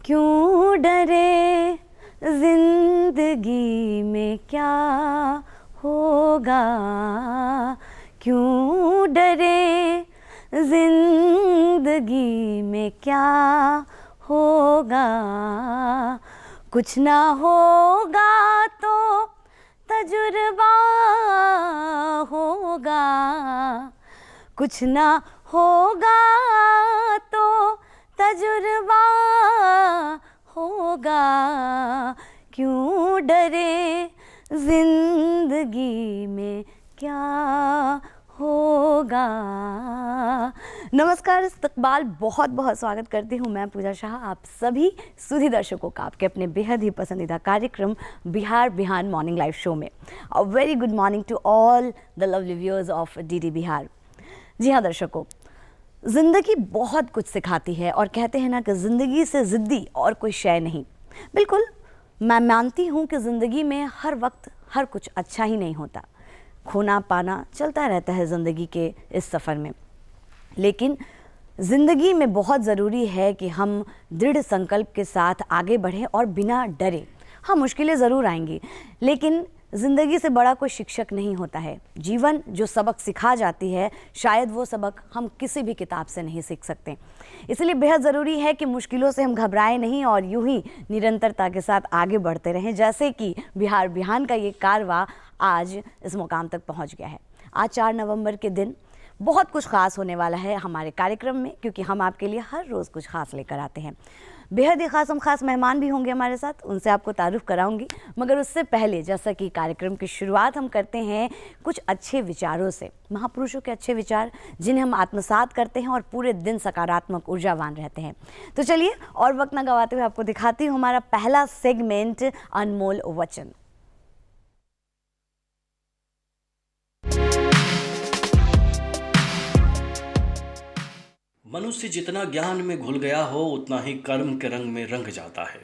क्यों डरे, जिंदगी में क्या होगा, क्यों डरे, जिंदगी में क्या होगा, कुछ ना होगा तो तजुर्बा होगा, कुछ ना होगा तो तजुर्बा होगा, क्यों डरे, जिंदगी में क्या होगा। नमस्कार, इस्तकबाल, बहुत बहुत स्वागत करती हूँ मैं पूजा शाह आप सभी सुधी दर्शकों का आपके अपने बेहद ही पसंदीदा कार्यक्रम Bihar Bihan morning live show में। A very good morning to all the lovely viewers of DD Bihar. जी हाँ दर्शकों, ज़िंदगी बहुत कुछ सिखाती है और कहते हैं ना कि ज़िंदगी से ज़िद्दी और कोई शय नहीं। बिल्कुल, मैं मानती हूँ कि ज़िंदगी में हर वक्त हर कुछ अच्छा ही नहीं होता, खोना पाना चलता रहता है ज़िंदगी के इस सफ़र में। लेकिन ज़िंदगी में बहुत ज़रूरी है कि हम दृढ़ संकल्प के साथ आगे बढ़ें और बिना डरे। हाँ, मुश्किलें ज़रूर आएंगी, लेकिन ज़िंदगी से बड़ा कोई शिक्षक नहीं होता है। जीवन जो सबक सिखा जाती है, शायद वो सबक हम किसी भी किताब से नहीं सीख सकते। इसलिए बेहद ज़रूरी है कि मुश्किलों से हम घबराएं नहीं और यूं ही निरंतरता के साथ आगे बढ़ते रहें, जैसे कि बिहार बिहान का ये कारवां आज इस मुकाम तक पहुंच गया है। आज 4 नवंबर के दिन बहुत कुछ ख़ास होने वाला है हमारे कार्यक्रम में, क्योंकि हम आपके लिए हर रोज़ कुछ ख़ास लेकर आते हैं। बेहद ही ख़ास मेहमान भी होंगे हमारे साथ, उनसे आपको तारुफ कराऊंगी। मगर उससे पहले, जैसा कि कार्यक्रम की शुरुआत हम करते हैं कुछ अच्छे विचारों से, महापुरुषों के अच्छे विचार जिन्हें हम आत्मसात करते हैं और पूरे दिन सकारात्मक ऊर्जावान रहते हैं। तो चलिए और वक्त न गवाते हुए आपको दिखाती हूँ हमारा पहला सेगमेंट, अनमोल वचन। मनुष्य जितना ज्ञान में घुल गया हो, उतना ही कर्म के रंग में रंग जाता है।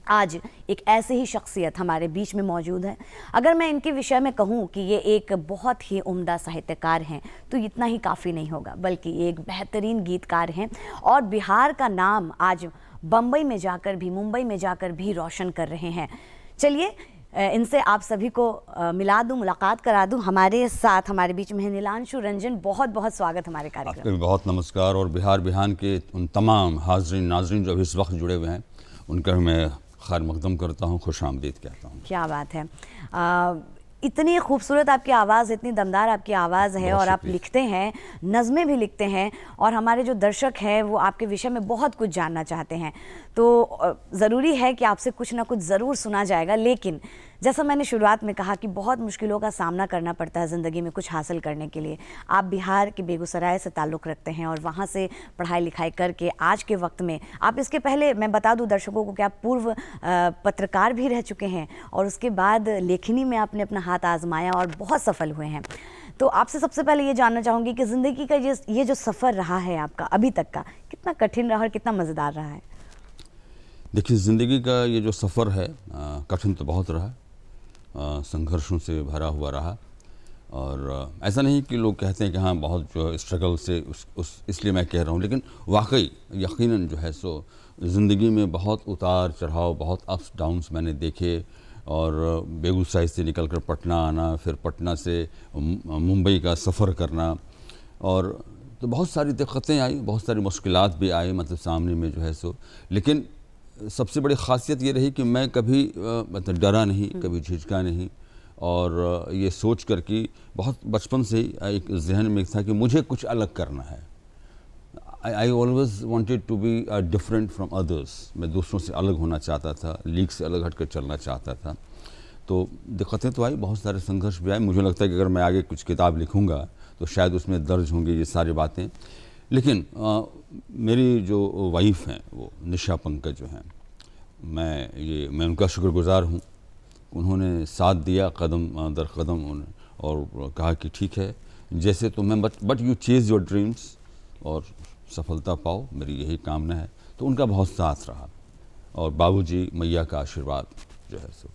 आज एक ऐसे ही शख्सियत हमारे बीच में मौजूद है। अगर मैं इनके विषय में कहूँ कि ये एक बहुत ही उम्दा साहित्यकार हैं तो इतना ही काफ़ी नहीं होगा, बल्कि ये एक बेहतरीन गीतकार हैं और बिहार का नाम आज बम्बई में जाकर भी, मुंबई में जाकर भी रोशन कर रहे हैं। चलिए इनसे आप सभी को मिला दूं, मुलाकात करा दूं। हमारे साथ हमारे बीच में है नीलांशु रंजन। बहुत बहुत स्वागत हमारे कार्यक्रम में। बहुत नमस्कार। और बिहार बिहान के उन तमाम हाजरीन नाजरीन जो अभी इस वक्त जुड़े हुए हैं, उनका मैं खैर मकदम करता हूँ, खुश आमदीद कहता हूँ। क्या बात है, इतनी खूबसूरत आपकी आवाज़, इतनी दमदार आपकी आवाज़ है और आप लिखते हैं, नज़में भी लिखते हैं और हमारे जो दर्शक हैं वो आपके विषय में बहुत कुछ जानना चाहते हैं। तो ज़रूरी है कि आपसे कुछ ना कुछ ज़रूर सुना जाएगा। लेकिन जैसा मैंने शुरुआत में कहा कि बहुत मुश्किलों का सामना करना पड़ता है ज़िंदगी में कुछ हासिल करने के लिए। आप बिहार के बेगूसराय से ताल्लुक़ रखते हैं और वहाँ से पढ़ाई लिखाई करके आज के वक्त में आप, इसके पहले मैं बता दूं दर्शकों को कि आप पूर्व पत्रकार भी रह चुके हैं और उसके बाद लेखनी में आपने अपना हाथ आजमाया और बहुत सफल हुए हैं। तो आपसे सबसे पहले ये जानना चाहूँगी कि ज़िंदगी का ये जो सफ़र रहा है आपका अभी तक का, कितना कठिन रहा और कितना मज़ेदार रहा है? देखिए, ज़िंदगी का ये जो सफ़र है कठिन तो बहुत रहा, संघर्षों से भरा हुआ रहा। और ऐसा नहीं कि लोग कहते हैं कि हाँ बहुत जो स्ट्रगल से इसलिए मैं कह रहा हूँ, लेकिन वाकई यकीनन जो है सो ज़िंदगी में बहुत उतार चढ़ाव, बहुत अप्स डाउन्स मैंने देखे। और बेगूसराय से निकलकर पटना आना, फिर पटना से मुंबई का सफ़र करना, और तो बहुत सारी दिक्कतें आई, बहुत सारी मुश्किलात भी आई मतलब सामने में जो है सो। लेकिन सबसे बड़ी ख़ासियत ये रही कि मैं कभी मतलब डरा नहीं, कभी झिझका नहीं। और ये सोच कर कि बहुत बचपन से ही एक जहन में था कि मुझे कुछ अलग करना है। I always wanted to be different from others. मैं दूसरों से अलग होना चाहता था, लीग से अलग हटकर चलना चाहता था। तो दिक्कतें तो आई, बहुत सारे संघर्ष भी आए। मुझे लगता है कि अगर मैं आगे कुछ किताब लिखूंगा तो शायद उसमें दर्ज होंगी ये सारी बातें। लेकिन मेरी जो वाइफ हैं वो निशा पंकज जो हैं, मैं उनका शुक्रगुजार हूँ। उन्होंने साथ दिया कदम दर कदम और कहा कि ठीक है जैसे तुम्हें, but you Chase your dreams और सफलता पाओ, मेरी यही कामना है। तो उनका बहुत साथ रहा और बाबूजी मैया का आशीर्वाद जो है सो।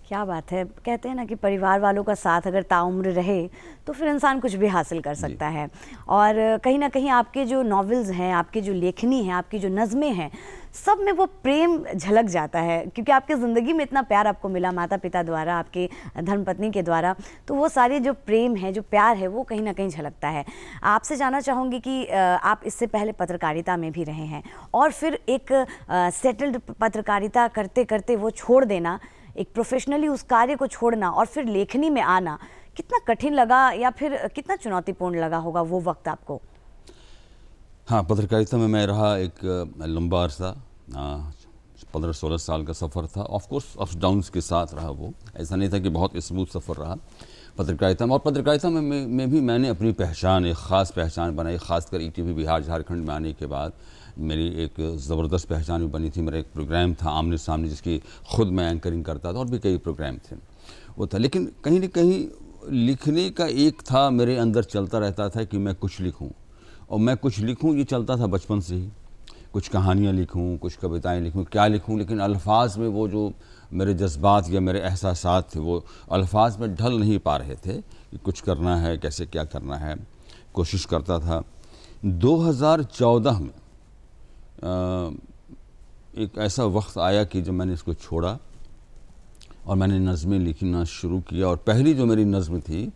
क्या बात है। कहते हैं ना कि परिवार वालों का साथ अगर ताउम्र रहे तो फिर इंसान कुछ भी हासिल कर सकता है। और कहीं ना कहीं आपके जो नॉवेल्स हैं, आपकी जो लेखनी है, आपकी जो नज़में हैं, सब में वो प्रेम झलक जाता है, क्योंकि आपकी ज़िंदगी में इतना प्यार आपको मिला माता पिता द्वारा, आपके धर्मपत्नी के द्वारा, तो वो सारे जो प्रेम है, जो प्यार है, वो कहीं ना कहीं झलकता है। आपसे जानना चाहूँगी कि आप इससे पहले पत्रकारिता में भी रहे हैं और फिर एक सेटल्ड पत्रकारिता करते करते वो छोड़ देना, एक प्रोफेशनली उस कार्य को छोड़ना और फिर लेखनी में आना, कितना कठिन लगा या फिर कितना चुनौतीपूर्ण लगा होगा वो वक्त आपको? हाँ, पत्रकारिता में मैं रहा एक लंबा अरसा, 15-16 साल का सफ़र था। ऑफ कोर्स अप्स डाउन्स के साथ रहा वो, ऐसा नहीं था कि बहुत स्मूथ सफ़र रहा पत्रकारिता में। और पत्रकारिता में भी मैंने अपनी पहचान, एक ख़ास पहचान बनाई, ख़ासकर ईटीवी बिहार झारखंड में आने के बाद मेरी एक ज़बरदस्त पहचान भी बनी थी। मेरा एक प्रोग्राम था आमने सामने, जिसकी खुद मैं एंकरिंग करता था, और भी कई प्रोग्राम थे वो था। लेकिन कहीं न कहीं लिखने का एक था मेरे अंदर चलता रहता था कि मैं कुछ लिखूं, और मैं कुछ लिखूं ये चलता था बचपन से ही। कुछ कहानियाँ लिखूं, कुछ कविताएं लिखूं, क्या लिखूं, लेकिन अल्फाज में वो जो मेरे जज्बात या मेरे एहसासात थे वो अल्फाज में ढल नहीं पा रहे थे कि कुछ करना है, कैसे क्या करना है। कोशिश करता था। 2014 में एक ऐसा वक्त आया कि जब मैंने इसको छोड़ा और मैंने नज़में लिखना शुरू किया। और पहली जो मेरी नज़्म थी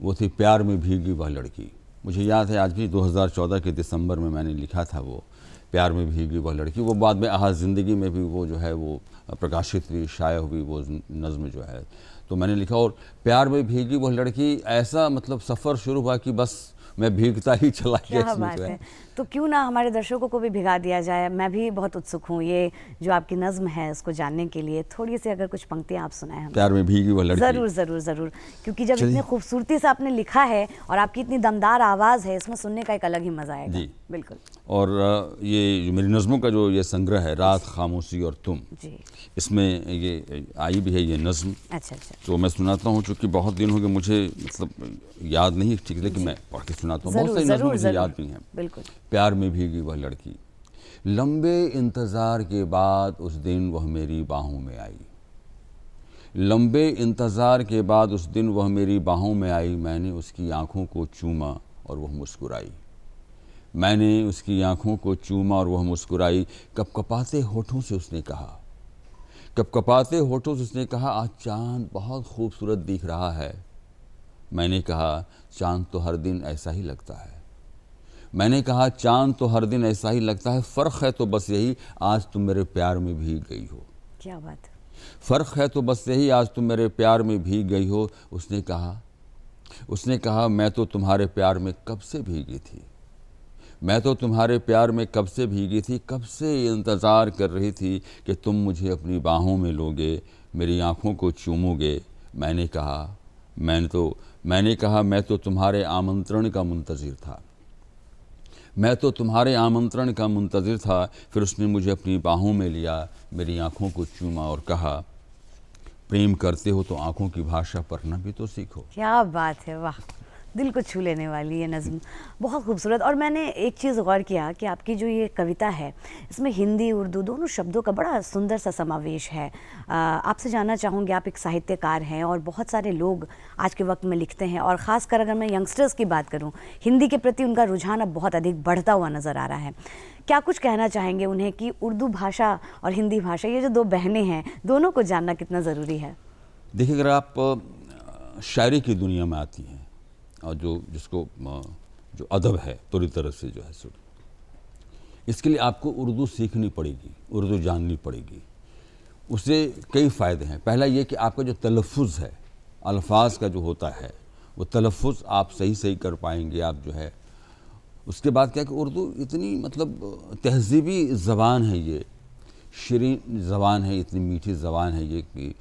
वो थी प्यार में भीगी वह लड़की। मुझे याद है आज भी, 2014 के दिसंबर में मैंने लिखा था वो प्यार में भीगी वह लड़की। वो बाद में आहा ज़िंदगी में भी वो जो है वो प्रकाशित हुई, शाया हुई वो नज़्म जो है। तो मैंने लिखा, और प्यार में भीगी वह लड़की ऐसा मतलब सफ़र शुरू हुआ कि बस मैं भीगता ही चला गया। क्या बात है। तो क्यों ना हमारे दर्शकों को भी भिगा दिया जाए। मैं भी बहुत उत्सुक हूँ ये जो आपकी नज़्म है उसको जानने के लिए। थोड़ी सी अगर कुछ पंक्तियाँ आप सुनाएं हमें। प्यार में भीगी वह लड़की। ज़रूर ज़रूर ज़रूर, क्योंकि जब इतनी खूबसूरती से आपने लिखा है और आपकी इतनी दमदार आवाज़ है, इसमें सुनने का एक अलग ही मज़ा आएगा। जी बिल्कुल। और ये जो मेरी नज़मों का जो ये संग्रह है, रात, खामोशी और तुम, जी। इसमें ये आई भी है ये नज़्म। अच्छा अच्छा। तो मैं सुनाता हूँ, चूँकि बहुत दिन हो गए मुझे, मतलब याद नहीं ठीक, लेकिन मैं पढ़ के सुनाता हूँ। बहुत सारी नज़्में मुझे याद भी हैं। बिल्कुल। प्यार में भीगी वह लड़की, लंबे इंतज़ार के बाद उस दिन वह मेरी बाहों में आई। लंबे इंतज़ार के बाद उस दिन वह मेरी बाहों में आई। मैंने उसकी आँखों को चूमा और वह मुस्कुराई। मैंने उसकी आँखों को चूमा और वह मुस्कुराई। कपकपाते होठों से उसने कहा, कपकपाते होठों से उसने कहा, आज चाँद बहुत खूबसूरत दिख रहा है। मैंने कहा, चाँद तो हर दिन ऐसा ही लगता है। मैंने कहा, चाँद तो हर दिन ऐसा ही लगता है, फ़र्क है तो बस यही, आज तुम मेरे प्यार में भीग गई हो। क्या बात है। फ़र्क है तो बस यही, आज तुम मेरे प्यार में भीग गई हो। उसने कहा, मैं तो तुम्हारे प्यार में कब से भीगी थी। मैं तो तुम्हारे प्यार में कब से भीगी थी, कब से इंतज़ार कर रही थी कि तुम मुझे अपनी बाहों में लोगे, मेरी आँखों को चूमोगे। मैंने कहा, मैं तो तुम्हारे आमंत्रण का मुंतज़िर था। मैं तो तुम्हारे आमंत्रण का मुंतज़िर था। फिर उसने मुझे अपनी बाहों में लिया, मेरी आँखों को चूमा और कहा, प्रेम करते हो तो आँखों की भाषा पढ़ना भी तो सीखो। क्या बात है, वाह, दिल को छू लेने वाली ये नज़्म, बहुत खूबसूरत। और मैंने एक चीज़ गौर किया कि आपकी जो ये कविता है इसमें हिंदी उर्दू दोनों शब्दों का बड़ा सुंदर सा समावेश है। आपसे जानना चाहूँगी, आप एक साहित्यकार हैं और बहुत सारे लोग आज के वक्त में लिखते हैं, और ख़ासकर अगर मैं यंगस्टर्स की बात करूँ, हिंदी के प्रति उनका रुझान अब बहुत अधिक बढ़ता हुआ नज़र आ रहा है। क्या कुछ कहना चाहेंगे उन्हें कि उर्दू भाषा और हिंदी भाषा, ये जो दो बहनें हैं, दोनों को जानना कितना ज़रूरी है? देखिए, अगर आप शायरी की दुनिया में आती हैं और जो अदब है पूरी तरह से जो है सो, इसके लिए आपको उर्दू सीखनी पड़ेगी, उर्दू जाननी पड़ेगी। उससे कई फ़ायदे हैं। पहला ये कि आपका जो तलफ़ुज़ है, अल्फाज का जो होता है, वो तलफ़ुज़ आप सही कर पाएंगे आप जो है। उसके बाद क्या कि उर्दू इतनी मतलब तहज़ीबी ज़बान है, ये शीरीन ज़बान है, इतनी मीठी ज़बान है ये कि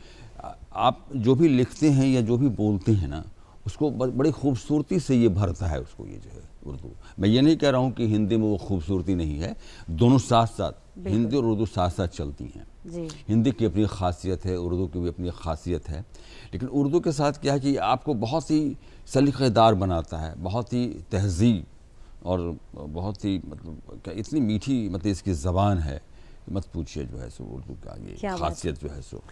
आप जो भी लिखते हैं या जो भी बोलते हैं ना, उसको बड़ी खूबसूरती से ये भरता है उसको, ये जो है उर्दू। मैं ये नहीं कह रहा हूँ कि हिंदी में वो खूबसूरती नहीं है, दोनों साथ साथ, हिंदी और उर्दू साथ साथ चलती हैं जी। हिंदी की अपनी खासियत है, उर्दू की भी अपनी खासियत है, लेकिन उर्दू के साथ क्या है कि आपको बहुत ही सलीक़ेदार बनाता है, बहुत ही तहज़ीब और बहुत ही मतलब क्या इतनी मीठी मतलब इसकी ज़बान है, मत पूछिए जो है सो। उर्दू का ये खासियत जो है सो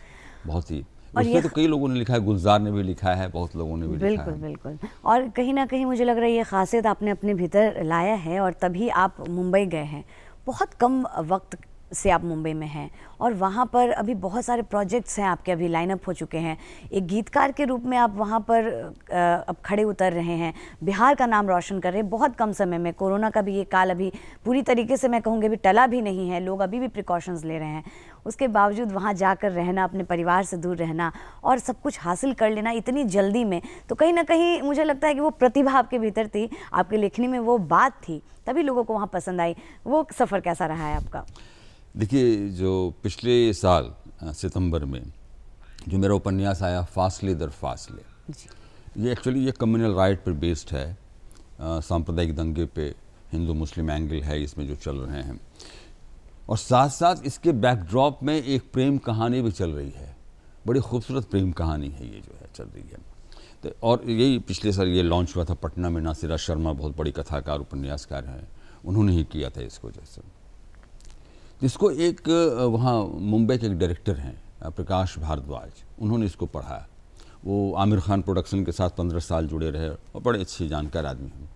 बहुत ही, और उसमें तो कई लोगों ने लिखा है, गुलजार ने भी लिखा है, बहुत लोगों ने भी लिखा बिल्कुल है। बिल्कुल। और कहीं ना कहीं मुझे लग रहा है ये खासियत आपने अपने भीतर लाया है और तभी आप मुंबई गए हैं। बहुत कम वक्त से आप मुंबई में हैं और वहाँ पर अभी बहुत सारे प्रोजेक्ट्स हैं आपके, अभी लाइनअप हो चुके हैं। एक गीतकार के रूप में आप वहाँ पर अब खड़े उतर रहे हैं, बिहार का नाम रोशन कर रहे हैं बहुत कम समय में। कोरोना का भी ये काल अभी पूरी तरीके से मैं कहूँगी अभी टला भी नहीं है, लोग अभी भी प्रिकॉशंस ले रहे हैं। उसके बावजूद वहाँ जाकर रहना, अपने परिवार से दूर रहना और सब कुछ हासिल कर लेना इतनी जल्दी में, तो कहीं ना कहीं मुझे लगता है कि वो प्रतिभा आपके भीतर थी, आपके लेखनी में वो बात थी, तभी लोगों को वहाँ पसंद आई। वो सफ़र कैसा रहा है आपका? देखिए, जो पिछले साल सितंबर में जो मेरा उपन्यास आया फासले दर फासले, ये एक्चुअली ये कम्युनल राइट पर बेस्ड है, सांप्रदायिक दंगे पे हिंदू मुस्लिम एंगल है इसमें जो चल रहे हैं, और साथ साथ इसके बैकड्रॉप में एक प्रेम कहानी भी चल रही है। बड़ी खूबसूरत प्रेम कहानी है ये जो है चल रही है। तो और यही पिछले साल ये लॉन्च हुआ था पटना में। नासिरा शर्मा बहुत बड़ी कथाकार उपन्यासकार हैं, उन्होंने ही किया था इसको। जैसे इसको एक वहाँ मुंबई के एक डायरेक्टर हैं प्रकाश भारद्वाज, उन्होंने इसको पढ़ा। वो आमिर खान प्रोडक्शन के साथ 15 साल जुड़े रहे और बड़े अच्छे जानकार आदमी हैं।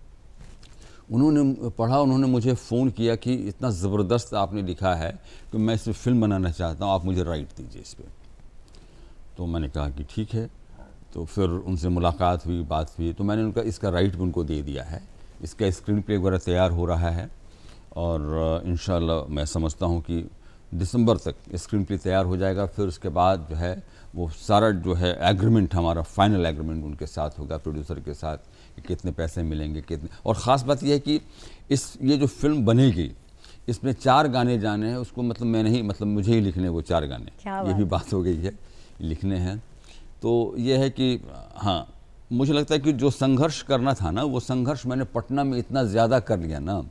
उन्होंने पढ़ा, उन्होंने मुझे फ़ोन किया कि इतना ज़बरदस्त आपने लिखा है कि मैं इस पर फिल्म बनाना चाहता हूँ, आप मुझे राइट दीजिए इस पर। तो मैंने कहा कि ठीक है। तो फिर उनसे मुलाकात हुई, बात हुई, तो मैंने उनका इसका राइट भी उनको दे दिया है। इसका स्क्रीन प्ले वगैरह तैयार हो रहा है और इंशाल्लाह मैं समझता हूँ कि दिसंबर तक स्क्रीन प्ले तैयार हो जाएगा। फिर उसके बाद जो है वो सारा जो है एग्रीमेंट, हमारा फाइनल एग्रीमेंट उनके साथ होगा, प्रोड्यूसर के साथ, कि कितने पैसे मिलेंगे, कितने। और ख़ास बात यह है कि ये जो फिल्म बनेगी इसमें 4 गाने जाने हैं, उसको मतलब मैं नहीं, मतलब मुझे ही लिखने वो 4 गाने, ये भी बात हो गई है, लिखने हैं। तो ये है कि हाँ, मुझे लगता है कि जो संघर्ष करना था ना, वो संघर्ष मैंने पटना में इतना ज़्यादा कर लिया ना,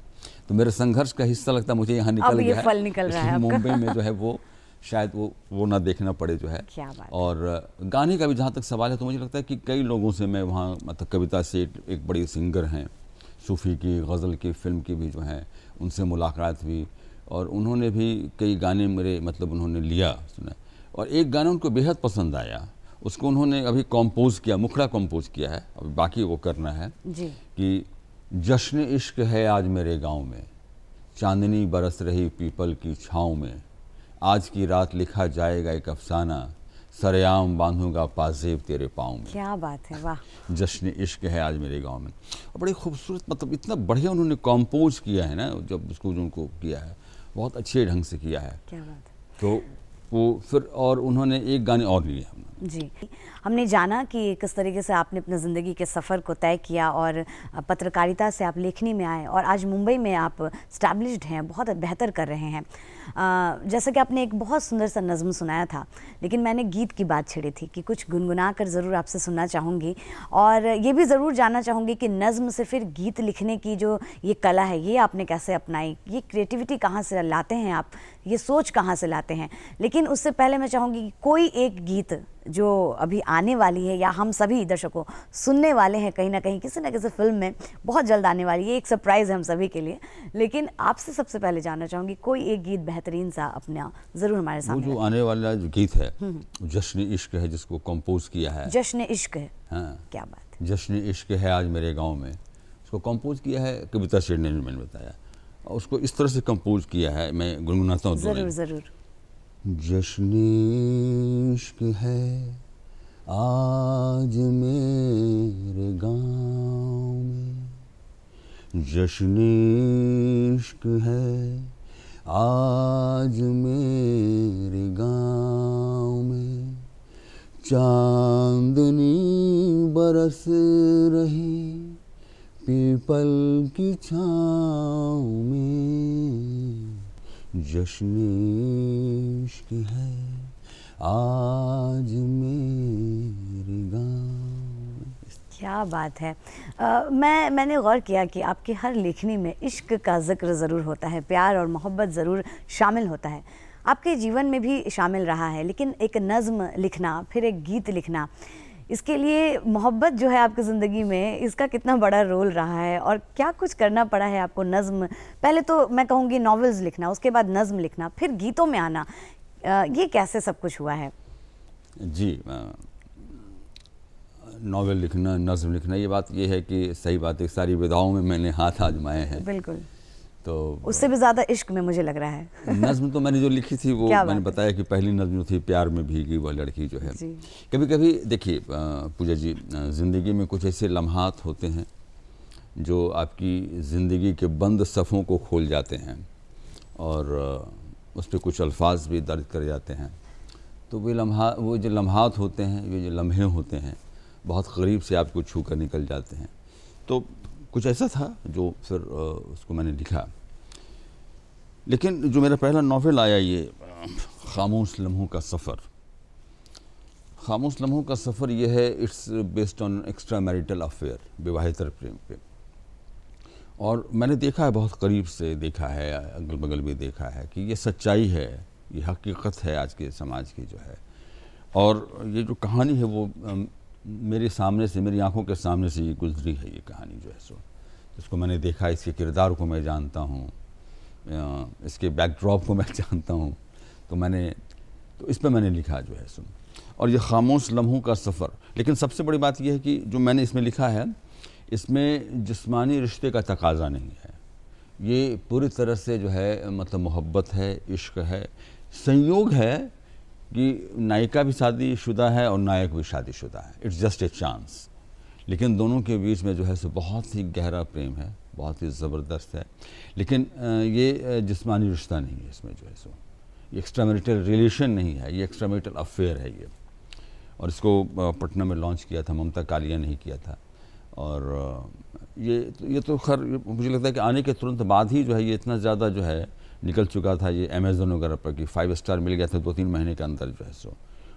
तो मेरे संघर्ष का हिस्सा लगता है मुझे यहाँ निकल गया है। फल निकल रहा है आपका। मुंबई में जो है वो शायद वो ना देखना पड़े जो है। क्या बात। और गाने का भी जहाँ तक सवाल है, तो मुझे लगता है कि कई लोगों से मैं वहाँ, मतलब कविता सेठ एक बड़ी सिंगर हैं, सूफ़ी की, गज़ल की, फिल्म की भी जो हैं, उनसे मुलाकात हुई और उन्होंने भी कई गाने मेरे मतलब उन्होंने लिया, सुना। और एक गाना उनको बेहद पसंद आया, उसको उन्होंने अभी कंपोज़ किया, मुखड़ा कंपोज़ किया है, अभी बाकी वो करना है जी। कि जश्न इश्क है आज मेरे गांव में, चांदनी बरस रही पीपल की छाँव में, आज की रात लिखा जाएगा एक अफसाना, सरेआम बांधूंगा पाजेब तेरे पाँव में। क्या बात है, वाह। जश्न इश्क है आज मेरे गांव में। और बड़ी खूबसूरत, मतलब इतना बढ़िया उन्होंने कंपोज किया है ना, जब उसको जो उनको किया है बहुत अच्छे ढंग से किया है। क्या बात है। तो वो फिर और उन्होंने एक गाने और लिए हैं। जी, हमने जाना कि किस तरीके से आपने अपने ज़िंदगी के सफ़र को तय किया और पत्रकारिता से आप लेखनी में आए और आज मुंबई में आप स्टैब्लिश्ड हैं, बहुत बेहतर कर रहे हैं। जैसा कि आपने एक बहुत सुंदर सा नज़्म सुनाया था, लेकिन मैंने गीत की बात छेड़ी थी कि कुछ गुनगुना कर ज़रूर आपसे सुनना चाहूँगी और ये भी ज़रूर जानना चाहूँगी कि नज़्म से फिर गीत लिखने की जो ये कला है, ये आपने कैसे अपनाई? ये क्रिएटिविटी कहाँ से लाते हैं आप? ये सोच कहाँ से लाते हैं? लेकिन उससे पहले मैं चाहूँगी कि कोई एक गीत जो अभी आने वाली है या हम सभी दर्शकों सुनने वाले हैं कहीं ना कहीं किसी न किसी फिल्म में, बहुत जल्द आने वाली है, एक सरप्राइज़ है हम सभी के लिए। लेकिन आपसे सबसे पहले जानना चाहूँगी कोई एक गीत बेहतरीन सा अपना ज़रूर हमारे सामने। वो जो आने वाला जो गीत है जश्न इश्क है, जिसको कंपोज किया है, जश्न इश्क है। हाँ, क्या बात है। जश्न इश्क है आज मेरे गांव में, उसको कंपोज किया है कविता सेठ ने, मैंने बताया। और उसको इस तरह से कंपोज किया है, मैं गुनगुनाता हूँ। ज़रूर ज़रूर। जश्न इश्क है आज मेरे गांव में, जश्न इश्क है आज मेरे गांव में, चांदनी बरस रही पीपल की छाँव में, जश्न इश्क है आज मेरे गाँव। क्या बात है। मैंने गौर किया कि आपकी हर लेखनी में इश्क का जिक्र ज़रूर होता है, प्यार और मोहब्बत ज़रूर शामिल होता है, आपके जीवन में भी शामिल रहा है। लेकिन एक नज़्म लिखना, फिर एक गीत लिखना, इसके लिए मोहब्बत जो है आपकी ज़िंदगी में, इसका कितना बड़ा रोल रहा है और क्या कुछ करना पड़ा है आपको? नज़्म, पहले तो मैं कहूँगी नॉवेल्स लिखना, उसके बाद नज़्म लिखना, फिर गीतों में आना, ये कैसे सब कुछ हुआ है? जी, नॉवेल लिखना, नज़्म लिखना, ये बात ये है कि सही बात है, सारी विधाओं में मैंने हाथ आजमाए हैं। बिल्कुल, तो उससे भी ज़्यादा इश्क में मुझे लग रहा है। नज़्म तो मैंने जो लिखी थी वो क्या मैंने बात है। बताया कि पहली नज़्म जो थी प्यार में भीगी वह लड़की जो है। जी। कभी कभी देखिए पूजा जी, ज़िंदगी में कुछ ऐसे लम्हात होते हैं जो आपकी ज़िंदगी के बंद सफ़ों को खोल जाते हैं और उस पर कुछ अल्फाज भी दर्ज कर जाते हैं। तो वो जो लम्हात होते हैं, ये जो लम्हे होते हैं, बहुत करीब से आपको छू कर निकल जाते हैं। तो कुछ ऐसा था जो फिर उसको मैंने लिखा। लेकिन जो मेरा पहला नॉवेल आया, ये खामोश लम्हों का सफ़र। खामोश लम्हों का सफ़र ये है, it's based on extra marital affair, विवाहितर प्रेम पे। और मैंने देखा है, बहुत करीब से देखा है, अगल बगल भी देखा है कि ये सच्चाई है, ये हकीकत है आज के समाज की जो है। और ये जो कहानी है वो मेरे सामने से, मेरी आंखों के सामने से ये गुजरी है, ये कहानी जो है सो। इसको मैंने देखा, इसके किरदार को मैं जानता हूँ, इसके बैकड्रॉप को मैं जानता हूँ। तो इस पर मैंने लिखा जो है सो। और ये खामोश लम्हों का सफ़र। लेकिन सबसे बड़ी बात यह है कि जो मैंने इसमें लिखा है, इसमें जिस्मानी रिश्ते का तकाजा नहीं है। ये पूरी तरह से जो है मतलब मोहब्बत है, इश्क है, संयोग है कि नायिका भी शादीशुदा है और नायक भी शादीशुदा है। It's just a chance. लेकिन दोनों के बीच में जो है सो बहुत ही गहरा प्रेम है, बहुत ही ज़बरदस्त है। लेकिन ये जिस्मानी रिश्ता नहीं है इसमें जो है सो। ये एक्स्ट्रा मैरिटल रिलेशन नहीं है, ये एक्स्ट्रा मैरिटल अफेयर है ये। और इसको पटना में लॉन्च किया था, ममता कालिया ने ही किया था। और ये तो खैर मुझे लगता है कि आने के तुरंत बाद ही जो है ये इतना ज़्यादा जो है निकल चुका था, ये अमेज़न वगैरह पर कि 5 स्टार मिल गया था 2-3 महीने के अंदर जो है सो।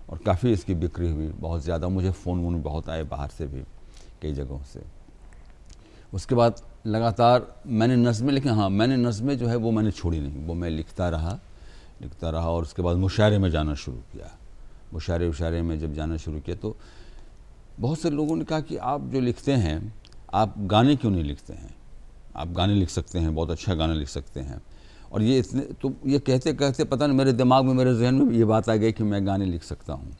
और काफ़ी इसकी बिक्री हुई बहुत ज़्यादा। मुझे फ़ोन वोन बहुत आए बाहर से भी, कई जगहों से। उसके बाद लगातार मैंने नज़में लिखी। हाँ, मैंने नज़में जो है वो मैंने छोड़ी नहीं, वो मैं लिखता रहा। और उसके बाद मुशायरे में जाना शुरू किया। मुशायरे में जब जाना शुरू किया तो बहुत से लोगों ने कहा कि आप जो लिखते हैं, आप गाने क्यों नहीं लिखते हैं? आप गाने लिख सकते हैं, बहुत अच्छा गाना लिख सकते हैं। और ये इतने तो ये कहते कहते पता नहीं मेरे दिमाग में, मेरे जहन में भी ये बात आ गई कि मैं गाने लिख सकता हूँ।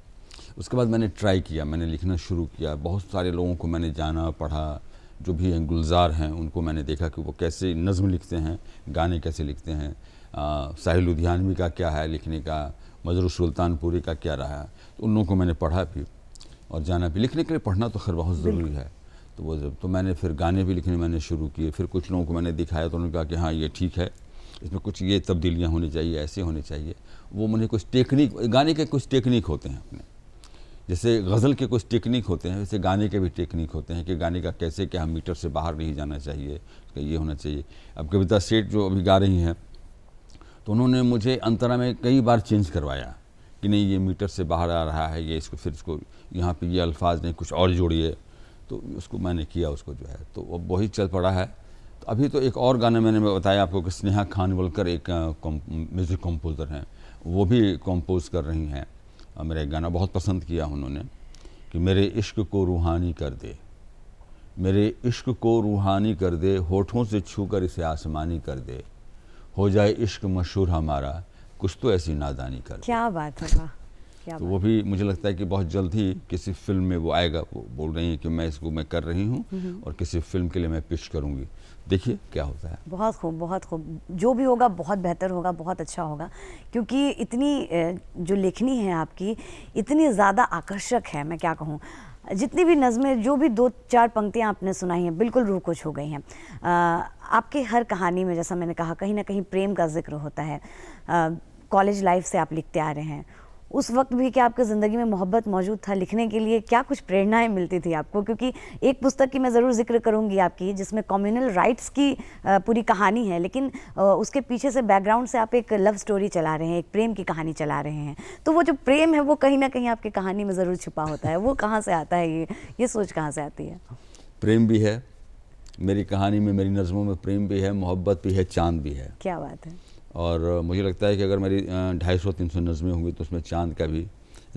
उसके बाद मैंने ट्राई किया, मैंने लिखना शुरू किया। बहुत सारे लोगों को मैंने जाना, पढ़ा, जो भी हैं गुलजार हैं, उनको मैंने देखा कि वो कैसे नज़्म लिखते हैं, गाने कैसे लिखते हैं। साहिल लुधियानवी का क्या है लिखने का, मजरू सुल्तानपुरी का क्या रहा है, तो उन लोगों को मैंने पढ़ा भी और जाना भी। लिखने के लिए पढ़ना तो खैर बहुत ज़रूरी है। तो वो जब तो मैंने फिर गाने भी लिखने मैंने शुरू किए। फिर कुछ लोगों को मैंने दिखाया तो उन्होंने कहा कि हाँ ये ठीक है, इसमें कुछ ये तब्दीलियाँ होनी चाहिए, ऐसे होने चाहिए। वो मुझे कुछ टेक्निक, गाने के कुछ टेक्निक होते हैं अपने, जैसे गज़ल के कुछ टेक्निक होते हैं, वैसे गाने के भी टेक्निक होते हैं कि गाने का कैसे क्या मीटर से बाहर नहीं जाना चाहिए, तो ये होना चाहिए। अब कविता सेठ जो अभी गा रही हैं तो उन्होंने मुझे अंतरा में कई बार चेंज करवाया कि नहीं ये मीटर से बाहर आ रहा है, ये इसको फिर इसको यहाँ पे ये अल्फाज नहीं कुछ और जोड़िए। तो उसको मैंने किया, उसको जो है तो अब वही चल पड़ा है। तो अभी तो एक और गाना मैंने बताया आपको कि स्नेहा खानवलकर एक म्यूज़िक कंपोज़र हैं, वो भी कंपोज कर रही हैं। मेरा एक गाना बहुत पसंद किया उन्होंने कि मेरे इश्क को रूहानी कर दे, मेरे इश्क को रूहानी कर दे, होठों से छू कर इसे आसमानी कर दे, हो जाए इश्क मशहूर हमारा, कुछ तो ऐसी नादानी कर दे। क्या बात है, वाह क्या तो वो भी मुझे लगता है कि बहुत जल्द ही किसी फिल्म में वो आएगा। वो बोल रही हैं कि मैं इसको मैं कर रही हूँ और किसी फिल्म के लिए मैं पिच करूँगी। देखिए क्या होता है। बहुत खूब, बहुत खूब। जो भी होगा बहुत बेहतर होगा, बहुत अच्छा होगा, क्योंकि इतनी जो लेखनी है आपकी इतनी ज़्यादा आकर्षक है। मैं क्या कहूँ, जितनी भी नज़में, जो भी 2-4 पंक्तियाँ आपने सुनाई हैं, बिल्कुल रूह को छू गई हैं। आपके हर कहानी में, जैसा मैंने कहा, कहीं ना कहीं प्रेम का जिक्र होता है। कॉलेज लाइफ से आप लिखते आ रहे हैं, उस वक्त भी क्या आपकी ज़िंदगी में मोहब्बत मौजूद था? लिखने के लिए क्या कुछ प्रेरणाएं मिलती थी आपको? क्योंकि एक पुस्तक की मैं ज़रूर जिक्र करूंगी आपकी, जिसमें कम्युनल राइट्स की पूरी कहानी है, लेकिन उसके पीछे से बैकग्राउंड से आप एक लव स्टोरी चला रहे हैं, एक प्रेम की कहानी चला रहे हैं। तो वो जो प्रेम है वो कहीं ना कहीं आपकी कहानी में ज़रूर छुपा होता है। वो कहाँ से आता है? ये सोच कहाँ से आती है? प्रेम भी है मेरी कहानी में, मेरी नज़मों में प्रेम भी है, मोहब्बत भी है, चाँद भी है। क्या बात है। और मुझे लगता है कि अगर मेरी 250-300 नज़में होंगी तो उसमें चाँद का भी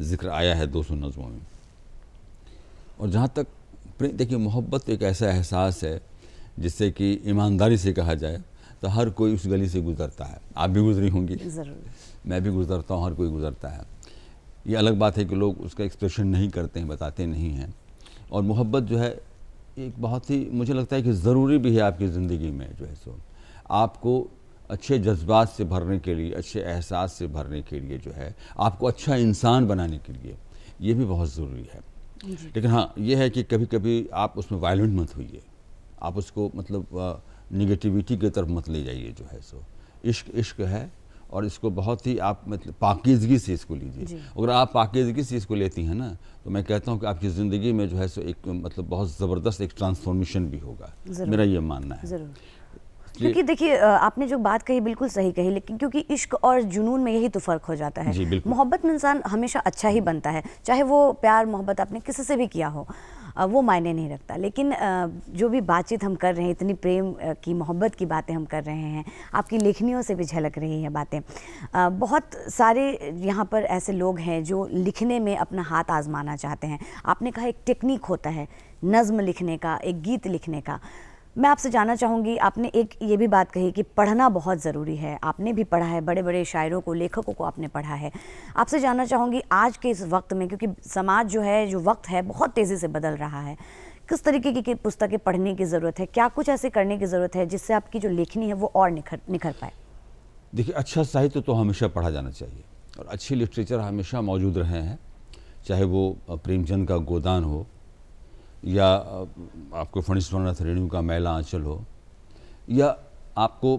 जिक्र आया है 200 नज़मों में। और जहाँ तक देखिए, मोहब्बत एक ऐसा एहसास है जिससे कि ईमानदारी से कहा जाए तो हर कोई उस गली से गुज़रता है। आप भी गुजरी होंगी, ज़रूर। मैं भी गुज़रता हूँ, हर कोई गुज़रता है। ये अलग बात है कि लोग उसका एक्सप्रेशन नहीं करते हैं, बताते नहीं हैं। और मोहब्बत जो है एक बहुत ही, मुझे लगता है कि ज़रूरी भी है आपकी ज़िंदगी में जो है सो, आपको अच्छे जज्बात से भरने के लिए, अच्छे एहसास से भरने के लिए जो है, आपको अच्छा इंसान बनाने के लिए, ये भी बहुत ज़रूरी है। लेकिन हाँ, ये है कि कभी कभी आप उसमें वायलेंट मत होइए, आप उसको मतलब निगेटिविटी की तरफ मत ले जाइए जो है सो। इश्क इश्क है, और इसको बहुत ही आप मतलब पाकीज़गी से इसको लीजिए। अगर आप पाकीज़गी से इसको लेती हैं ना, तो मैं कहता हूँ कि आपकी ज़िंदगी में जो है सो एक मतलब बहुत ज़बरदस्त एक ट्रांसफॉर्मेशन भी होगा, मेरा ये मानना है। ज़रूर, क्योंकि देखिए आपने जो बात कही बिल्कुल सही कही, लेकिन क्योंकि इश्क और जुनून में यही तो फ़र्क हो जाता है। जी, बिल्कुल। मोहब्बत में इंसान हमेशा अच्छा ही बनता है, चाहे वो प्यार मोहब्बत आपने किसी से भी किया हो, वो मायने नहीं रखता। लेकिन जो भी बातचीत हम कर रहे हैं, इतनी प्रेम की मोहब्बत की बातें हम कर रहे हैं, आपकी लेखनियों से भी झलक रही है बातें। बहुत सारे यहाँ पर ऐसे लोग हैं जो लिखने में अपना हाथ आजमाना चाहते हैं। आपने कहा एक टेक्निक होता है नज़्म लिखने का, एक गीत लिखने का। मैं आपसे जानना चाहूँगी, आपने एक ये भी बात कही कि पढ़ना बहुत ज़रूरी है। आपने भी पढ़ा है, बड़े बड़े शायरों को, लेखकों को आपने पढ़ा है। आपसे जानना चाहूँगी आज के इस वक्त में, क्योंकि समाज जो है, जो वक्त है, बहुत तेज़ी से बदल रहा है, किस तरीके की पुस्तकें पढ़ने की ज़रूरत है? क्या कुछ ऐसे करने की ज़रूरत है जिससे आपकी जो लेखनी है वो और निखर पाए? देखिए, अच्छा साहित्य तो हमेशा पढ़ा जाना चाहिए, और अच्छी लिटरेचर हमेशा मौजूद रहे हैं, चाहे वो प्रेमचंद का गोदान हो, या आपको फणीश्वरनाथ रेणु का मैला आंचल हो, या आपको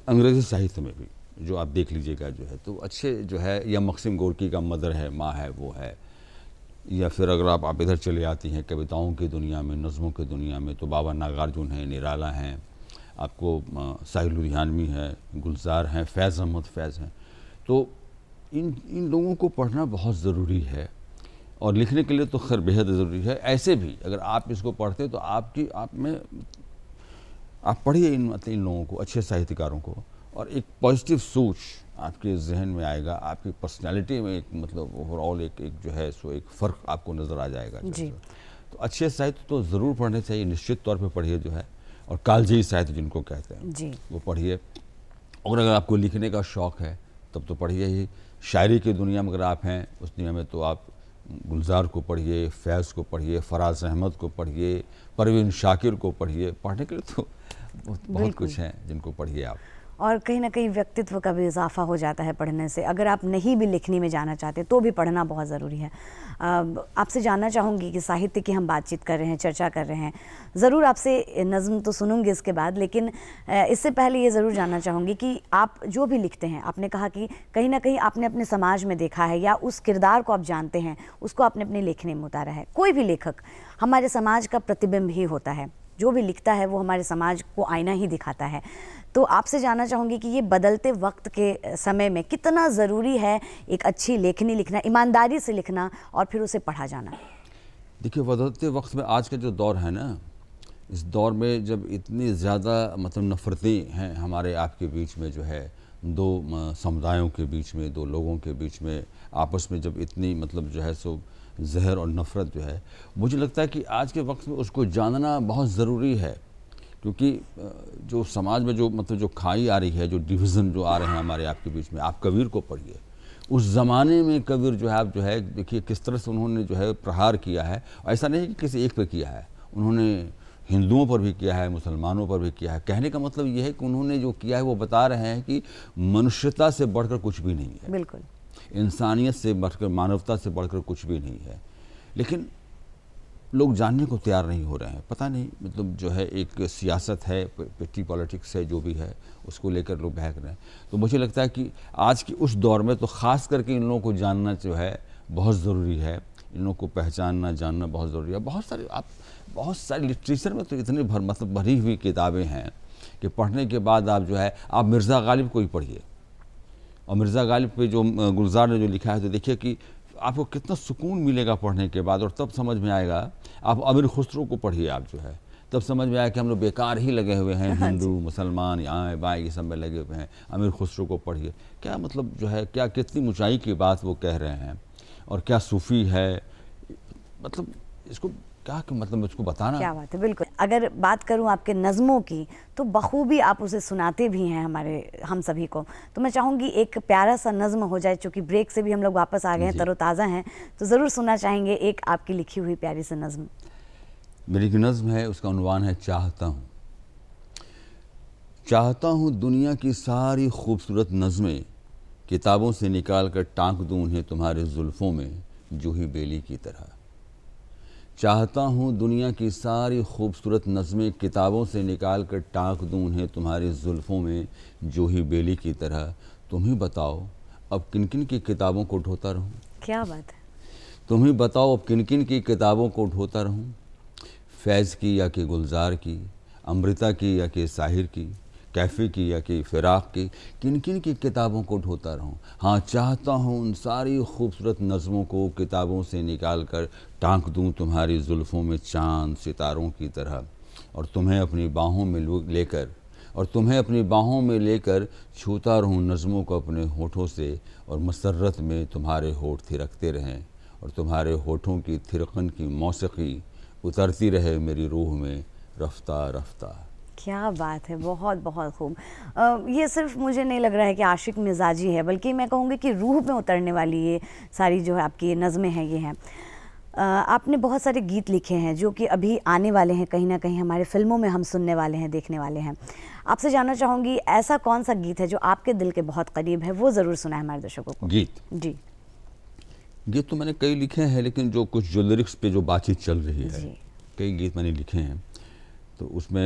अंग्रेज़ी साहित्य में भी जो आप देख लीजिएगा जो है, तो अच्छे जो है, या मक्सिम गोर्की का मदर है, माँ है, वो है, या फिर अगर आप इधर चले आती हैं कविताओं की दुनिया में, नज़मों की दुनिया में, तो बाबा नागार्जुन हैं, निराला हैं, आपको साहिल लुधियानवी हैं, गुलजार हैं, फैज़ अहमद फैज़ हैं। तो इन लोगों को पढ़ना बहुत ज़रूरी है, और लिखने के लिए तो खैर बेहद ज़रूरी है। ऐसे भी अगर आप इसको पढ़ते हैं तो आप पढ़िए इन लोगों को, अच्छे साहित्यकारों को, और एक पॉजिटिव सोच आपके जहन में आएगा, आपकी पर्सनालिटी में एक मतलब ओवरऑल एक जो है सो एक फ़र्क आपको नज़र आ जाएगा जी। तो अच्छे साहित्य तो ज़रूर पढ़ने चाहिए, निश्चित तौर पे पढ़िए जो है, और कालजयी साहित्य जिनको कहते हैं जी, वो पढ़िए। और अगर आपको लिखने का शौक़ है तब तो पढ़िए ही। शायरी की दुनिया में अगर आप हैं, उस दुनिया में तो आप गुलजार को पढ़िए, फैज़ को पढ़िए, फराज अहमद को पढ़िए, परवीन शाकिर को पढ़िए। पढ़ने के लिए तो बहुत कुछ है जिनको पढ़िए आप। और कहीं ना कहीं व्यक्तित्व का भी इजाफा हो जाता है पढ़ने से। अगर आप नहीं भी लिखने में जाना चाहते तो भी पढ़ना बहुत ज़रूरी है। आपसे जानना चाहूँगी कि साहित्य की हम बातचीत कर रहे हैं, चर्चा कर रहे हैं, ज़रूर आपसे नज़्म तो सुनूंगी इसके बाद, लेकिन इससे पहले ये ज़रूर जानना चाहूँगी कि आप जो भी लिखते हैं, आपने कहा कि कहीं ना कहीं आपने अपने समाज में देखा है, या उस किरदार को आप जानते हैं, उसको आपने अपने लेखनी में उतारा है। कोई भी लेखक हमारे समाज का प्रतिबिंब ही होता है, जो भी लिखता है वो हमारे समाज को आईना ही दिखाता है। तो आपसे जानना चाहूँगी कि ये बदलते वक्त के समय में कितना ज़रूरी है एक अच्छी लेखनी लिखना, ईमानदारी से लिखना, और फिर उसे पढ़ा जाना। देखिए, बदलते वक्त में आज का जो दौर है ना, इस दौर में जब इतनी ज़्यादा मतलब नफ़रतें हैं हमारे आपके बीच में, जो है दो समुदायों के बीच में, दो लोगों के बीच में आपस में जब इतनी मतलब जो है सो जहर और नफ़रत जो है, मुझे लगता है कि आज के वक्त में उसको जानना बहुत ज़रूरी है। क्योंकि जो समाज में जो मतलब जो खाई आ रही है, जो डिवीज़न जो आ रहे हैं हमारे आपके बीच में, आप कबीर को पढ़िए। उस ज़माने में कबीर जो है, आप जो है देखिए किस तरह से उन्होंने जो है प्रहार किया है। ऐसा नहीं कि किसी एक पर किया है, उन्होंने हिंदुओं पर भी किया है, मुसलमानों पर भी किया है। कहने का मतलब ये है कि उन्होंने जो किया है वो बता रहे हैं कि मनुष्यता से बढ़कर कुछ भी नहीं है, बिल्कुल इंसानियत से बढ़कर, मानवता से बढ़कर कुछ भी नहीं है। लेकिन लोग जानने को तैयार नहीं हो रहे हैं, पता नहीं मतलब जो है एक सियासत है, पेटी पॉलिटिक्स है, जो भी है उसको लेकर लोग बहक रहे हैं। तो मुझे लगता है कि आज की उस दौर में तो ख़ास करके इन लोगों को जानना जो है बहुत ज़रूरी है, इन लोगों को पहचानना, जानना बहुत ज़रूरी है। बहुत सारी लिटरेचर में तो इतनी भरी हुई किताबें हैं कि पढ़ने के बाद आप जो है, आप मिर्ज़ा गालिब को ही पढ़िए, और मिर्ज़ा गालिब पे जो गुलजार ने जो लिखा है, तो देखिए कि आपको कितना सुकून मिलेगा पढ़ने के बाद, और तब समझ में आएगा। आप अमीर खुसरो को पढ़िए, आप जो है तब समझ में आया कि हम लोग बेकार ही लगे हुए हैं, हिंदू मुसलमान यहाँ बाएँ ये सब में लगे हुए हैं। अमीर खुसरो को पढ़िए, क्या मतलब जो है, क्या कितनी ऊंचाई की बात वो कह रहे हैं, और क्या सूफ़ी है, मतलब इसको क्या कि मतलब मुझको बताना। क्या बात है, बिल्कुल। अगर बात करूं आपके नज़मों की तो बखूबी आप उसे सुनाते भी हैं हम सभी को। तो मैं चाहूँगी एक प्यारा सा नज़्म हो जाए, चूँकि ब्रेक से भी हम लोग वापस आ गए हैं, जी। तरोताज़ा हैं, तो ज़रूर सुनना चाहेंगे एक आपकी लिखी हुई प्यारी सी नज़्म। मेरी एक नज़्म है, उसका उन्वान है चाहता हूँ। चाहता हूँ दुनिया की सारी खूबसूरत नज़में किताबों से निकाल कर टाँक दूँ उन्हें तुम्हारे जुल्फ़ों में जूही बेली की तरह। चाहता हूँ दुनिया की सारी खूबसूरत नज़में किताबों से निकाल कर टाँक दूँ उन्हें तुम्हारे जुल्फ़ों में जूही बेली की तरह। तुम ही बताओ अब किन किन की किताबों को ढोता रहूँ। क्या बात है। तुम ही बताओ अब किन किन की किताबों को ढोता रहूँ। फैज़ की या कि गुलजार की, अमृता की या कि साहिर की, कैफ़ी की या कि फ़िराक़ की, किन किन की किताबों को ढोता रहूँ। हाँ, चाहता हूँ उन सारी खूबसूरत नज़मों को किताबों से निकाल कर टाँक दूँ तुम्हारी जुल्फ़ों में चाँद सितारों की तरह। और तुम्हें अपनी बाहों में लेकर छूता रहूँ नज़मों को अपने होठों से, और मसर्रत में तुम्हारे होठ थिरकते रहें, और तुम्हारे होठों की थिरकन की मौसीक़ी उतरती रहे मेरी रूह में रफ्ता रफ्ता। क्या बात है, बहुत बहुत खूब। ये सिर्फ मुझे नहीं लग रहा है कि आशिक मिजाजी है, बल्कि मैं कहूँगी कि रूह में उतरने वाली ये सारी जो है आपकी ये नज़में हैं, ये हैं। आपने बहुत सारे गीत लिखे हैं जो कि अभी आने वाले हैं, कहीं ना कहीं हमारे फिल्मों में हम सुनने वाले हैं, देखने वाले हैं। आपसे जानना चाहूँगी ऐसा कौन सा गीत है जो आपके दिल के बहुत करीब है, वो ज़रूर सुनाए हमारे दर्शकों को। गीत तो मैंने कई लिखे हैं, लेकिन जो लिरिक्स पे जो बातचीत चल रही है, कई गीत मैंने लिखे हैं। तो उसमें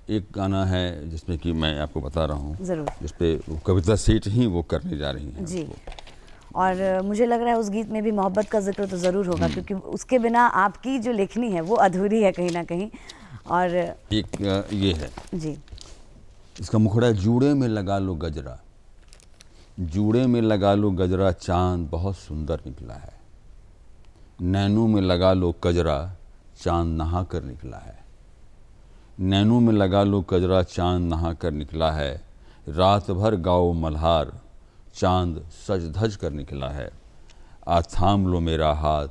एक गाना है जिसमें कि मैं आपको बता रहा हूँ, जिस पे कविता सेठ ही वो करने जा रही हैं जी। और मुझे लग रहा है उस गीत में भी मोहब्बत का जिक्र तो ज़रूर होगा, क्योंकि उसके बिना आपकी जो लेखनी है वो अधूरी है कहीं ना कहीं। और एक ये है जी, इसका मुखड़ा, जूड़े में लगा लो गजरा, जूड़े में लगा लो गजरा, चांद बहुत सुंदर निकला है। नैनों में लगा लो कजरा, चांद नहा कर निकला है। नैनों में लगा लो कजरा, चांद नहा कर निकला है। रात भर गाओ मल्हार, चांद सज धज कर निकला है। आज थाम लो मेरा हाथ,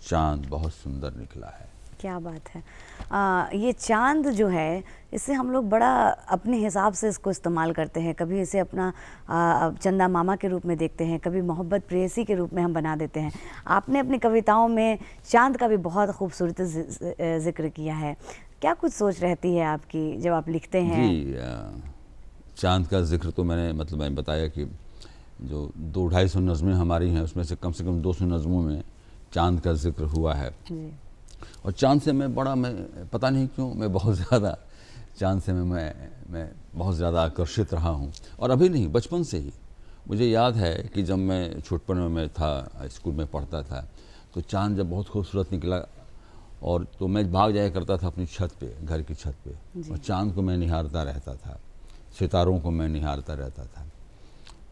चांद बहुत सुंदर निकला है। क्या बात है। ये चांद जो है, इसे हम लोग बड़ा अपने हिसाब से इसको इस्तेमाल करते हैं। कभी इसे अपना चंदा मामा के रूप में देखते हैं, कभी मोहब्बत प्रेयसी के रूप में हम बना देते हैं। आपने अपनी कविताओं में चांद का भी बहुत खूबसूरत जिक्र किया है। क्या कुछ सोच रहती है आपकी जब आप लिखते हैं? जी, चांद का जिक्र तो मैंने बताया कि जो 200-250 नज़में हमारी हैं, उसमें से कम 200 नज़मों में चांद का जिक्र हुआ है। जी। और चांद से मैं पता नहीं क्यों मैं बहुत ज़्यादा चांद से मैं बहुत ज़्यादा आकर्षित रहा हूँ। और अभी नहीं, बचपन से ही मुझे याद है कि जब मैं छोटपन में मैं था, स्कूल में पढ़ता था, तो चांद जब बहुत खूबसूरत निकला, और तो मैं भाग जाया करता था अपनी छत पे, घर की छत पे, और चांद को मैं निहारता रहता था, सितारों को मैं निहारता रहता था।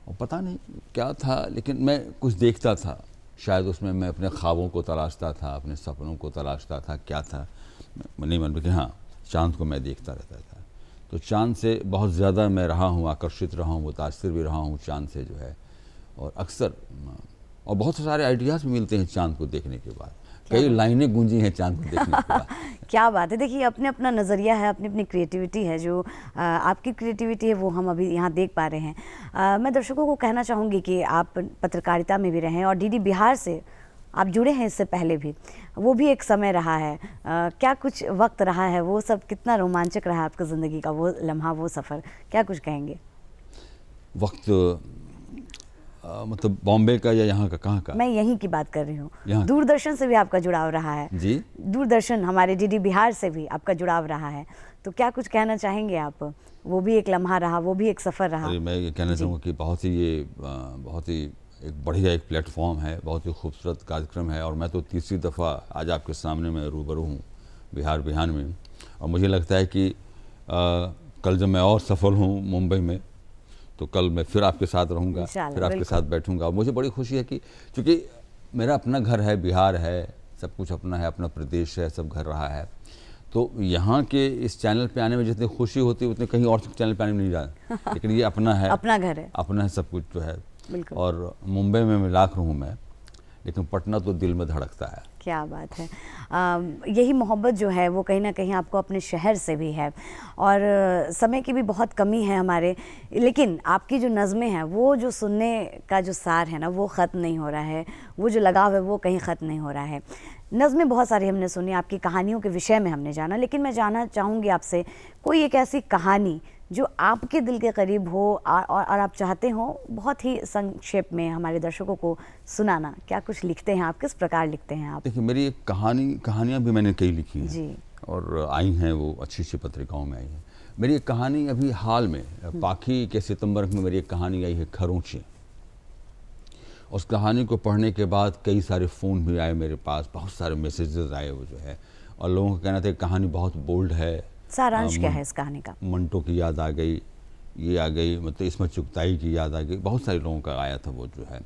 और पता नहीं क्या था, लेकिन मैं कुछ देखता था, शायद उसमें मैं अपने ख्वाबों को तलाशता था, अपने सपनों को तलाशता था। क्या था नहीं मन में कि हाँ, चांद को मैं देखता रहता था। तो चांद से बहुत ज़्यादा मैं रहा हूँ, आकर्षित रहा हूँ, मुतासिर भी रहा हूँ चांद से जो है। और अक्सर और बहुत सारे आइडियाज़ भी मिलते हैं चांद को देखने के बाद। कई लाइनें गूंजी हैं चांद को देखने के बाद। क्या बात है। देखिए, अपने अपना नज़रिया है, अपनी अपनी क्रिएटिविटी है। जो आपकी क्रिएटिविटी है वो हम अभी यहाँ देख पा रहे हैं। मैं दर्शकों को कहना चाहूँगी कि आप पत्रकारिता में भी रहे हैं और डीडी बिहार से आप जुड़े हैं इससे पहले भी, वो भी एक समय रहा है। क्या कुछ वक्त रहा है, वो सब कितना रोमांचक रहा आपकी ज़िंदगी का वो लम्हा, वो सफ़र, क्या कुछ कहेंगे? वक्त मतलब बॉम्बे का या यहाँ का, कहाँ का? मैं यहीं की बात कर रही हूँ। दूरदर्शन से भी आपका जुड़ाव रहा है। जी, दूरदर्शन, हमारे डीडी बिहार से भी आपका जुड़ाव रहा है, तो क्या कुछ कहना चाहेंगे आप? वो भी एक लम्हा रहा, वो भी एक सफ़र रहा। अरे मैं ये कहना चाहूँगा कि बहुत ही एक बढ़िया एक प्लेटफॉर्म है, बहुत ही खूबसूरत कार्यक्रम है। और मैं तो तीसरी दफ़ा आज आपके सामने मैं रूबरू हूँ बिहार बिहान में। और मुझे लगता है कि कल जब मैं और सफल हूँ मुंबई में, तो कल मैं फिर आपके साथ रहूँगा, फिर आपके साथ बैठूँगा। और मुझे बड़ी खुशी है कि चूँकि मेरा अपना घर है, बिहार है, सब कुछ अपना है, अपना प्रदेश है, सब घर रहा है। तो यहाँ के इस चैनल पे आने में जितनी खुशी होती है उतनी कहीं और चैनल पे आने में नहीं जाती। लेकिन ये अपना है, अपना घर है, अपना है, सब कुछ जो है। बिल्कुल। और मुंबई में मिलाकर हूँ मैं, लेकिन पटना तो दिल में धड़कता है। क्या बात है। यही मोहब्बत जो है वो कहीं ना कहीं आपको अपने शहर से भी है, और समय की भी बहुत कमी है हमारे, लेकिन आपकी जो नज़में हैं वो जो सुनने का जो सार है ना वो ख़त्म नहीं हो रहा है, वो जो लगाव है वो कहीं ख़त्म नहीं हो रहा है। नज़में बहुत सारी हमने सुनी, आपकी कहानियों के विषय में हमने जाना, लेकिन मैं जानना चाहूँगी आपसे कोई एक ऐसी कहानी जो आपके दिल के करीब हो और आप चाहते हो बहुत ही संक्षेप में हमारे दर्शकों को सुनाना। क्या कुछ लिखते हैं आप, किस प्रकार लिखते हैं आप? देखिए, मेरी एक कहानियाँ भी मैंने कई लिखी हैं जी। और आई हैं, वो अच्छी अच्छी पत्रिकाओं में आई हैं। मेरी एक कहानी अभी हाल में पाखी के सितंबर में मेरी एक कहानी आई है, खरोंचे। उस कहानी को पढ़ने के बाद कई सारे फ़ोन भी आए मेरे पास, बहुत सारे मैसेजेस आए वो जो है, और लोगों का कहना था कि कहानी बहुत बोल्ड है। सारांश क्या है इस कहानी का? मंटो की याद आ गई, ये आ गई, मतलब इसमें चुगताई की याद आ गई, बहुत सारे लोगों का आया था वो जो है।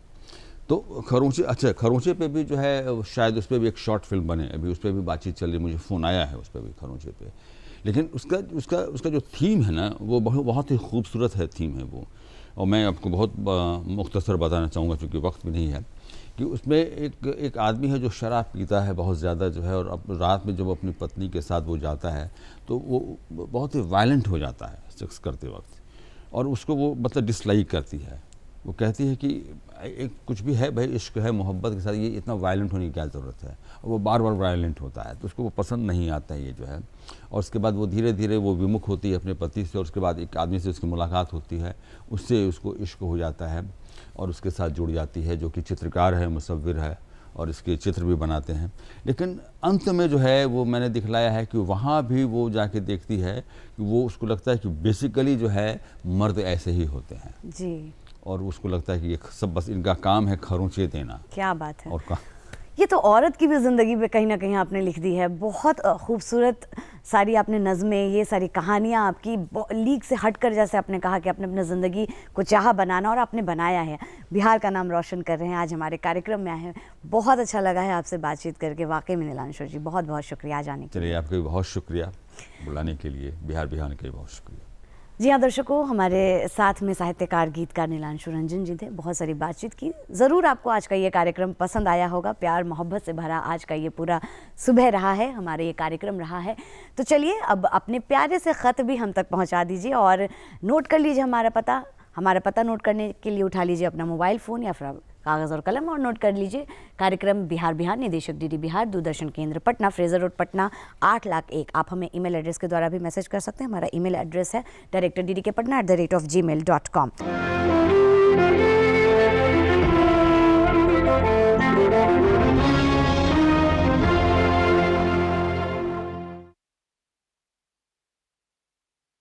तो खरोंचे, अच्छा खरोंचे पे भी जो है शायद उस पर भी एक शॉर्ट फिल्म बने, अभी उस पर भी बातचीत चल रही, मुझे फ़ोन आया है उस पर भी, खरोंचे पे। लेकिन उसका जो थीम है ना वो बहुत ही खूबसूरत है, थीम है वो। और मैं आपको बहुत मुख्तसर बताना चाहूँगा क्योंकि वक्त भी नहीं है, कि उसमें एक आदमी है जो शराब पीता है बहुत ज़्यादा जो है, और अब रात में जब अपनी पत्नी के साथ वो जाता है तो वो बहुत ही वायलेंट हो जाता है सेक्स करते वक्त, और उसको वो मतलब डिसलाइक करती है। वो कहती है कि एक कुछ भी है भाई, इश्क है, मोहब्बत के साथ ये इतना वायलेंट होने की क्या ज़रूरत है, और वो बार बार वायलेंट होता है, तो उसको वो पसंद नहीं आता है ये जो है। और उसके बाद वो धीरे धीरे वो विमुख होती है अपने पति से, और उसके बाद एक आदमी से उसकी मुलाकात होती है, उससे उसको इश्क हो जाता है और उसके साथ जुड़ जाती है, जो कि चित्रकार है, मुसव्विर है, और इसके चित्र भी बनाते हैं। लेकिन अंत में जो है वो मैंने दिखलाया है कि वहाँ भी वो जाके देखती है कि वो, उसको लगता है कि बेसिकली जो है मर्द ऐसे ही होते हैं जी। और उसको लगता है कि ये सब बस इनका काम है खरोंचे देना। क्या बात है। और ये तो औरत की भी ज़िंदगी में कहीं ना कहीं आपने लिख दी है। बहुत खूबसूरत सारी आपने नज़में, ये सारी कहानियाँ आपकी लीक से हटकर, जैसे आपने कहा कि आपने अपने ज़िंदगी को चाहा बनाना, और आपने बनाया है, बिहार का नाम रोशन कर रहे हैं, आज हमारे कार्यक्रम में आए हैं। बहुत अच्छा लगा है आपसे बातचीत करके, वाकई में नीलांशु जी बहुत बहुत शुक्रिया जाने के लिए। चलिए, आपका भी बहुत शुक्रिया बुलाने के लिए, बिहार के लिए बहुत शुक्रिया। जी हाँ दर्शकों, हमारे साथ में साहित्यकार गीतकार नीलांशु रंजन जी थे, बहुत सारी बातचीत की। ज़रूर आपको आज का ये कार्यक्रम पसंद आया होगा, प्यार मोहब्बत से भरा आज का ये पूरा सुबह रहा है, हमारे ये कार्यक्रम रहा है। तो चलिए अब अपने प्यारे से ख़त भी हम तक पहुंचा दीजिए, और नोट कर लीजिए हमारा पता नोट करने के लिए उठा लीजिए अपना मोबाइल फ़ोन या फिर कागज़ और कलम और नोट कर लीजिए। कार्यक्रम बिहार, निदेशक डीडी बिहार, दूरदर्शन केंद्र पटना, फ्रेजर रोड पटना 8,01,000। आप हमें ईमेल एड्रेस के द्वारा भी मैसेज कर सकते हैं। हमारा ईमेल एड्रेस है director@gmail.com।